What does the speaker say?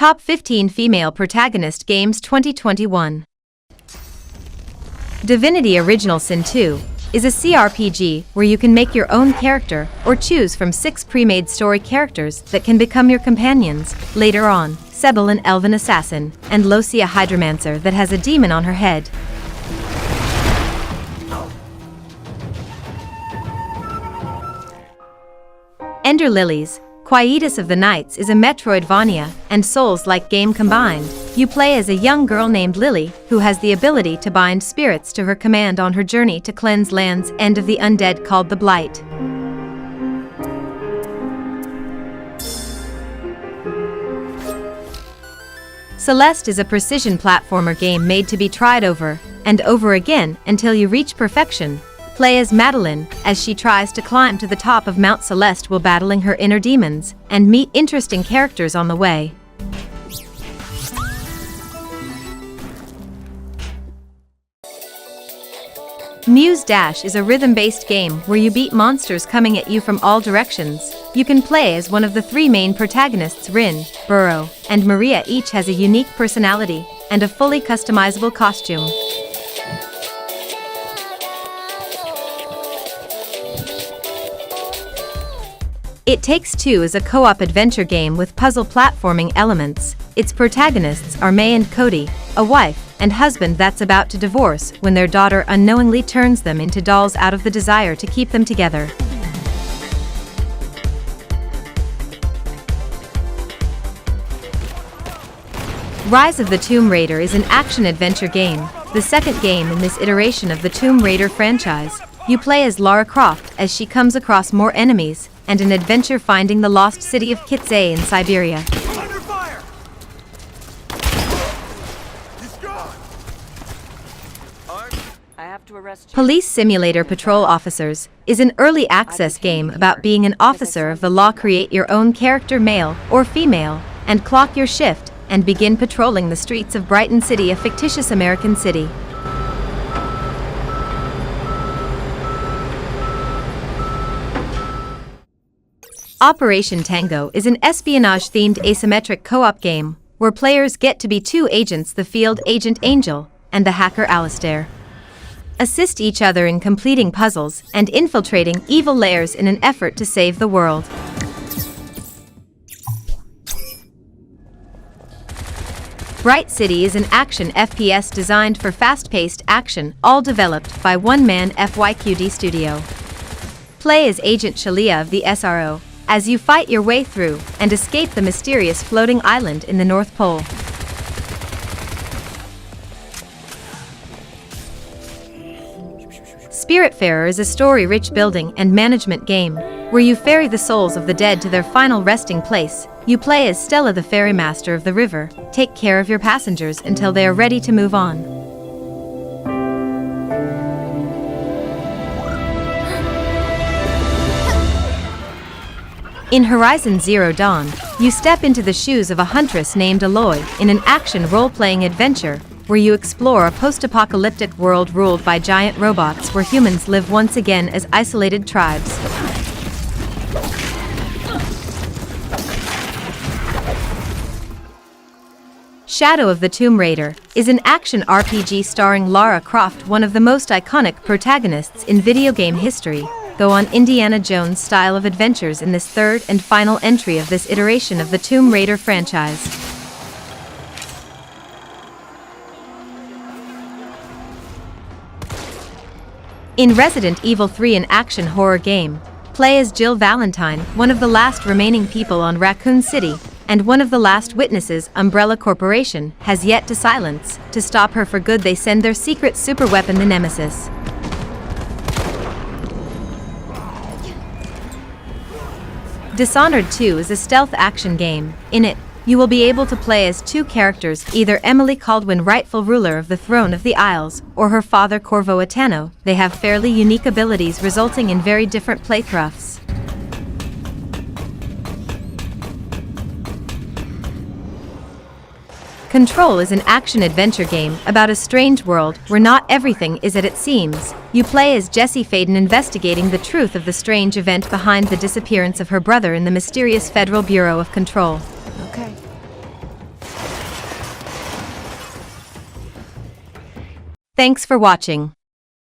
Top 15 Female Protagonist Games 2021. Divinity Original Sin 2 is a CRPG where you can make your own character or choose from 6 pre-made story characters that can become your companions later on. Sebel, an elven assassin, and Loci, a hydromancer that has a demon on her head. Ender Lilies, Quietus of the Nights is a Metroidvania and Souls-like game combined. You play as a young girl named Lily, who has the ability to bind spirits to her command on her journey to cleanse lands end of the undead called the Blight. Celeste is a precision platformer game made to be tried over and over again until you reach perfection. Play as Madeline, as she tries to climb to the top of Mount Celeste while battling her inner demons, and meet interesting characters on the way. Muse Dash is a rhythm-based game where you beat monsters coming at you from all directions. You can play as one of the 3 main protagonists. Rin, Burrow, and Maria each has a unique personality and a fully customizable costume. It Takes Two is a co-op adventure game with puzzle platforming elements. Its protagonists are May and Cody, a wife and husband that's about to divorce when their daughter unknowingly turns them into dolls out of the desire to keep them together. Rise of the Tomb Raider is an action-adventure game, the second game in this iteration of the Tomb Raider franchise. You play as Lara Croft as she comes across more enemies and an adventure finding the lost city of Kitsay in Siberia. Under fire! He's gone! I have to arrest you. Police Simulator Patrol Officers is an early access game about being an officer of the law. Create your own character, male or female, and clock your shift and begin patrolling the streets of Brighton City, a fictitious American city. Operation Tango is an espionage-themed asymmetric co-op game where players get to be 2 agents: the field agent Angel and the hacker Alistair. Assist each other in completing puzzles and infiltrating evil lairs in an effort to save the world. Bright City is an action FPS designed for fast-paced action, all developed by one-man FYQD studio. Play as Agent Shalia of the SRO as you fight your way through and escape the mysterious floating island in the North Pole. Spiritfarer is a story-rich building and management game where you ferry the souls of the dead to their final resting place. You play as Stella, the ferrymaster of the river. Take care of your passengers until they are ready to move on. In Horizon Zero Dawn, you step into the shoes of a huntress named Aloy in an action role-playing adventure where you explore a post-apocalyptic world ruled by giant robots where humans live once again as isolated tribes. Shadow of the Tomb Raider is an action RPG starring Lara Croft, one of the most iconic protagonists in video game history. Go on Indiana Jones style of adventures in this third and final entry of this iteration of the Tomb Raider franchise. In Resident Evil 3, an action horror game, play as Jill Valentine, one of the last remaining people on Raccoon City, and one of the last witnesses Umbrella Corporation has yet to silence. To stop her for good, they send their secret superweapon, the Nemesis. Dishonored 2 is a stealth action game. In it, you will be able to play as 2 characters, either Emily Caldwin, rightful ruler of the Throne of the Isles, or her father Corvo Atano. They have fairly unique abilities resulting in very different playthroughs. Control is an action-adventure game about a strange world where not everything is as it seems. You play as Jessie Faden, investigating the truth of the strange event behind the disappearance of her brother in the mysterious Federal Bureau of Control. Okay. Thanks for watching.